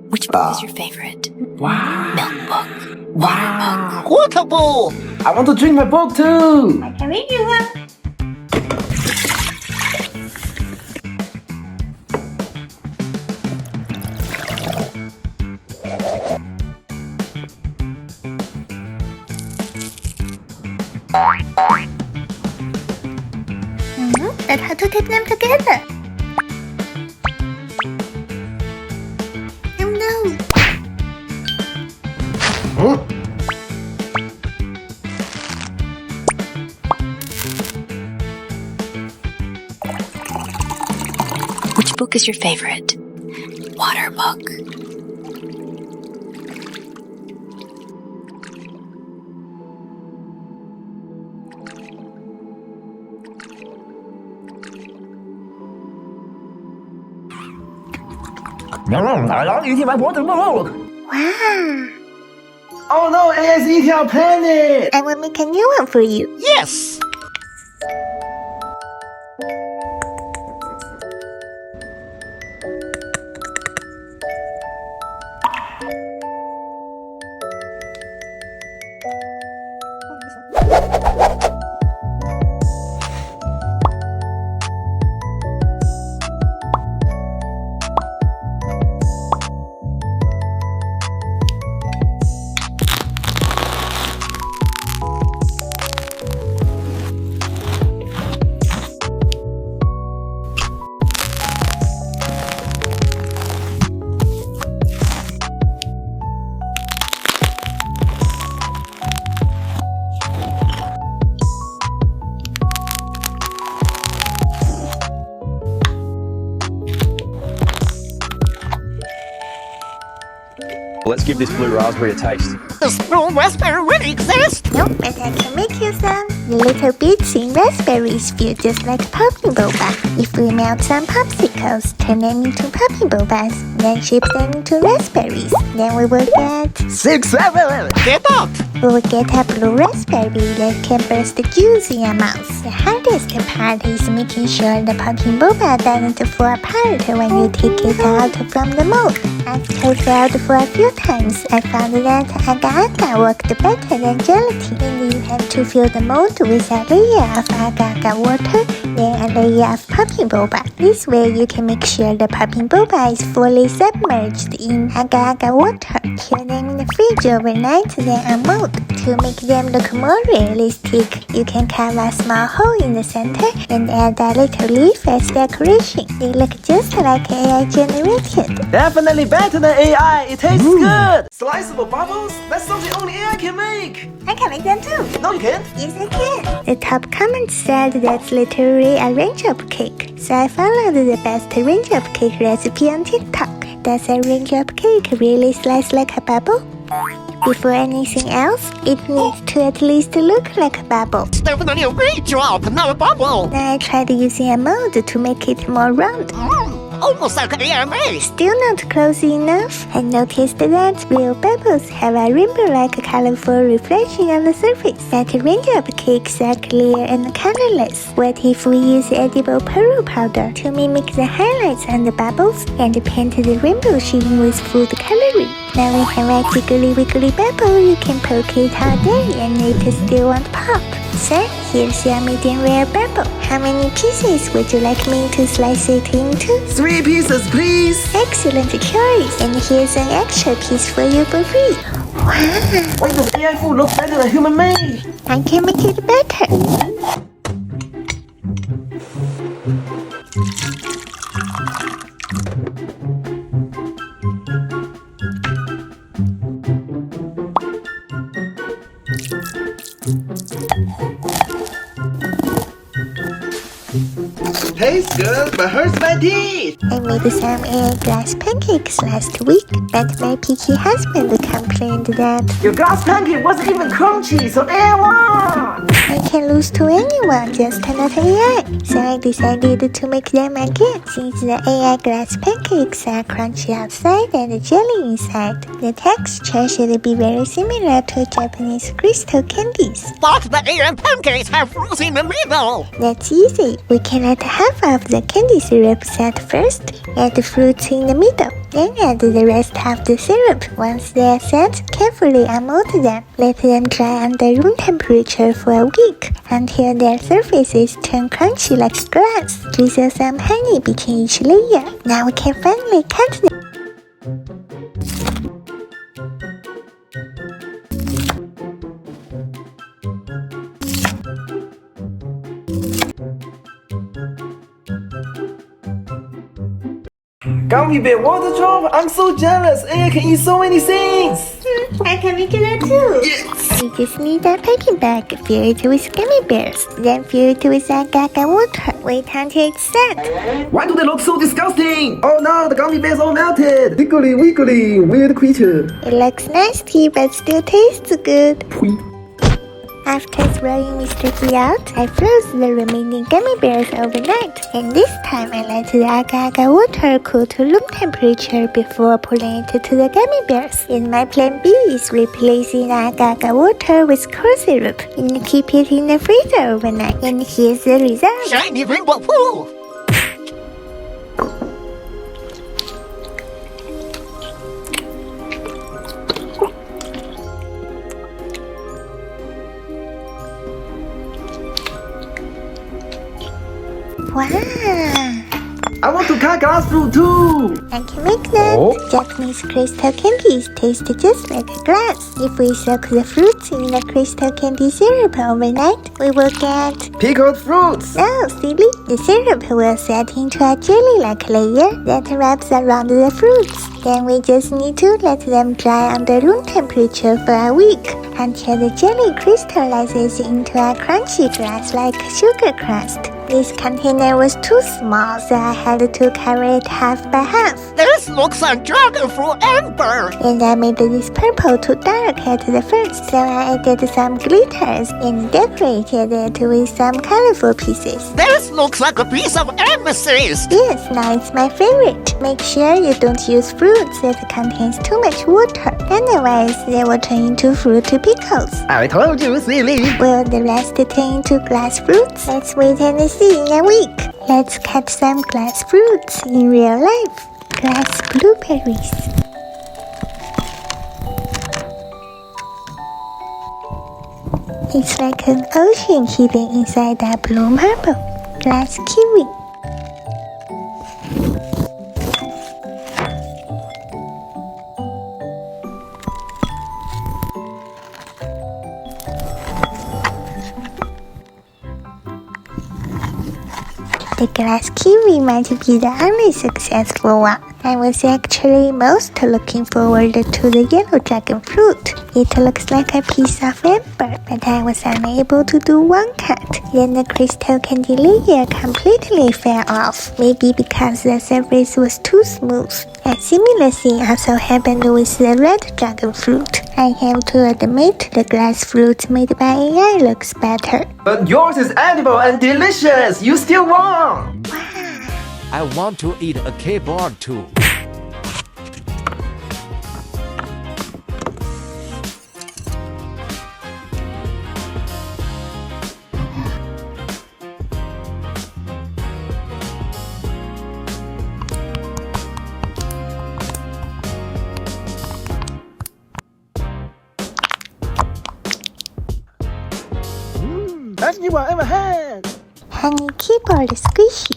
Which book is your favorite? Wow. Milk book. Wow. Water book. I want to drink my book too. I can read you one. That's how to tape them together. Oh no! Which book is your favorite? Water book. I eating my water book. Wow! Oh no, AI's eating our planet. I will make a new one for you. Yes. Let's give this blue raspberry a taste. Does blue raspberry really exist? Nope, but I can make you some. The little bits in raspberries feel just like popping boba. If we melt some popsicles, turn them into popping bobas, then shape them into raspberries, then we will get... 6, 7, get out! We will get a blue raspberry that can burst the juice in your mouth. The hardest part is making sure the popping boba doesn't fall apart when you take it out from the mold. After tried for a few times, I found that agar-agar worked better than gelatin. Then you have to fill the mold with a layer of agar-agar water, then a layer of popping boba. This way you can make sure the popping boba is fully submerged in agar-agar water. Keep them in the fridge overnight, then unmold. To make them look more realistic, you can carve a small hole in the center and add a little leaf as decoration. They look just like AI generated. Definitely better than AI. It tastes good. Sliceable bubbles? That's something only AI can make. I can make them too. No, you can't. Yes, I can. The top comment said that's literally a raindrop cake. So I followed the best raindrop cake recipe on TikTok. Does a raindrop cake really slice like a bubble? Before anything else, it needs to at least look like a bubble. Definitely a raindrop, not a bubble. Then I tried using a mold to make it more round. Almost like an AMA. Still not close enough. I noticed that real bubbles have a rainbow-like colorful reflection on the surface. But raindrop cakes are clear and colorless. What if we use edible pearl powder to mimic the highlights on the bubbles and paint the rainbow sheen with food coloring? Now we have a jiggly wiggly bubble. You can poke it all day and it still won't pop. Sir, here's your medium rare bubble. How many pieces would you like me to slice it into? 3 pieces, please. Excellent choice. And here's an extra piece for you for free. Wow, Why does AI food look better than human made? I can make it better. Tastes good, but hurts my teeth. I made some air glass pancakes last week, but my picky husband complained that Your glass pancake wasn't even crunchy, so AI won. I can lose to anyone, just not AI. So I decided to make them again. Since the AI glass pancakes are crunchy outside and jelly inside, the texture should be very similar to Japanese crystal candies. But the AM pancakes have fruits in the middle. That's easy. We can add half of the candy syrup at first, add the fruits in the middle. Then add the rest of the syrup. Once they are set, carefully unmold them. Let them dry under room temperature for a week until their surfaces turn crunchy like glass. Drizzle some honey between each layer. Now we can finally cut them. Gummy bear water drop? I'm so jealous. AI can eat so many things. I can make that too. Yes. We just need a packing bag, fill it with gummy bears, then fill it with agar-agar water. Wait until it's set. Why do they look so disgusting? Oh no, the gummy bears all melted. Wiggly wiggly, weird creature. It looks nasty but still tastes good. Pui. After throwing Mr. G out, I froze the remaining gummy bears overnight, and this time I let the agar-agar water cool to room temperature before pulling it to the gummy bears. And my plan B is replacing agar-agar water with corn syrup and keep it in the freezer overnight. And here's the result. Shiny rainbow pool. Wow! I want to cut glass fruit too. I can make that. Oh. Japanese crystal candies taste just like a glass. If we soak the fruits in the crystal candy syrup overnight, we will get... Pickled fruits. No, silly. The syrup will set into a jelly-like layer that wraps around the fruits. Then we just need to let them dry under room temperature for a week until the jelly crystallizes into a crunchy glass-like sugar crust. This container was too small, so I had to cover it half by half. This looks like dragon fruit amber. And I made this purple too dark at the first, so I added some glitters and decorated it with some colorful pieces. This looks like a piece of amethyst. Yes, now it's my favorite. Make sure you don't use fruits that contains too much water, otherwise they will turn into fruit pickles. I told you, silly. Will the rest turn into glass fruits? Let's wait and see in a week. Let's cut some glass fruits in real life. Glass blueberries. It's like an ocean hidden inside a blue marble. Glass kiwi. The glass kiwi might be the only successful one. I was actually most looking forward to the yellow dragon fruit. It looks like a piece of amber, but I was unable to do one cut. Then the crystal candy layer completely fell off, maybe because the surface was too smooth. A similar thing also happened with the red dragon fruit. I have to admit the glass fruit made by AI looks better. But yours is edible and delicious. You still won. I want to eat a keyboard too. Best you ever had. Honey keyboard squishy.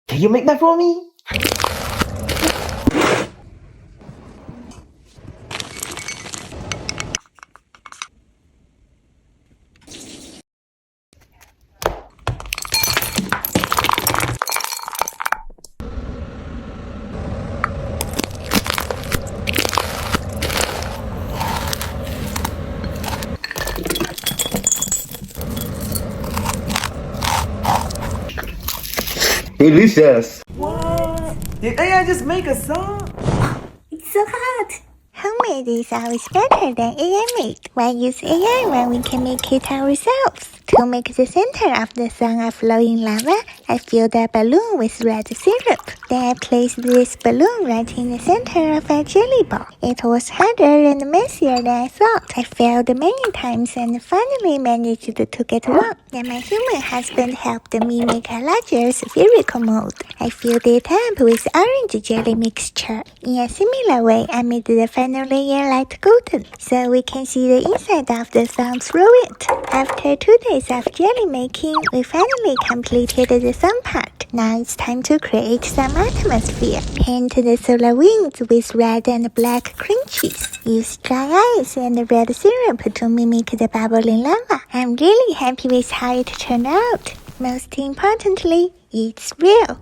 Can you make that for me? Delicious. What? Did AI just make a song? It's so hot. Homemade is always better than AI made. Why use AI when we can make it ourselves? To make the center of the song a flowing lava, I filled a balloon with red syrup. Then I placed this balloon right in the center of a jelly ball. It was harder and messier than I thought. I failed many times and finally managed to get one. Then my human husband helped me make a larger spherical mold. I filled it up with orange jelly mixture. In a similar way, I made the final layer light golden, so we can see the inside of the song through it. After 2 days of jelly making, we finally completed the sun part. Now it's time to create some atmosphere. Paint the solar winds with red and black cream cheese. Use dry ice and red syrup to mimic the bubbling lava. I'm really happy with how it turned out. Most importantly, it's real.